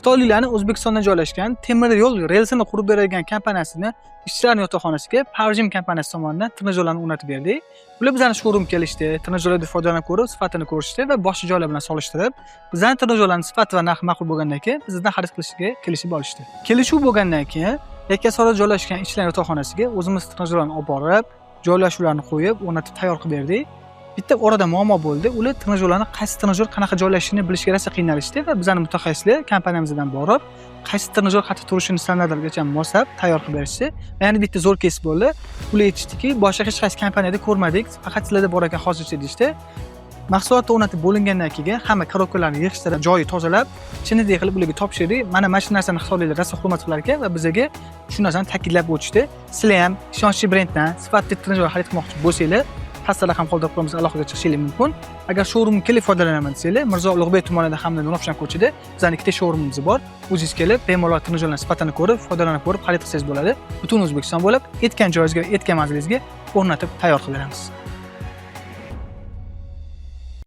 Xitoyliklarning O'zbekistonda joylashgan temir yo'l relsini qurib beradigan kompaniyasini ishchilarning yotoqxonasiga Parjim kompaniyasi tomonidan trenajyorlarni o'rnatib berdik. Ular bizning showroom kelishdi, trenajyorlardan foydalanib ko'rib, sifatini ko'rishdi va boshqa joylar bilan solishtirib, bizning trenajyorlarning sifati va narxi ma'qul bo'lgandan keyin bizdan xarid qilishga kelishib olishdi. Kelishuv bo'lgandan keyin Yakkasaroyda joylashgan ishchilar yotoqxonasiga o'zimiz trenajyorlarni olib borib, joylashuvlarni qo'yib, o'rnatib tayyor qilib berdik. Bitta orada muammo bo'ldi. Ular trenajyorlarni qaysi trenajyor qanaqa joylashishini bilishga rosa qiynalishdi va bizning mutaxassislar kompaniyamizdan borib, qaysi trenajyor qayerda turishini standartlargacha moslab tayyor qilib berishdi. Ya'ni bitta zo'r kes bo'ldi. Ular aytishdiki, boshqa hech qaysi kompaniyada ko'rmadik, faqat sizlarda bor ekan hozircha deyishdi. Mahsulotni o'rnatib bo'lingandan keyin hamma korobkalarni yig'ishtirib, joyi tozalab, chinidek qilib ularga topshirdik. Mana shu narsani xitoyliklar rosa hurmat qilar ekan va bizga shu narsani ta'kidlab o'tishdi. Sizlar ham ishonchli brenddan sifatli trenajyor xarid qilmoqchi bo'lsanglar, pastda raqam qoldirib qo'yamiz, alohida chiqishingiz mumkin. Agar showroomga kelib foydalanaman desanglar, Mirzo Ulug'bek tumanida hamda Nurafshon ko'chada bizning ikkita showroomimiz bor. O'zingiz kelib, bemalol trenajyorlar sifatini ko'rib, foydalanib ko'rib xarid qilsangiz bo'ladi. Butun O'zbekiston bo'lib, aytgan joyingizga, aytgan manzilingizga o'rnatib tayyor qilib beramiz.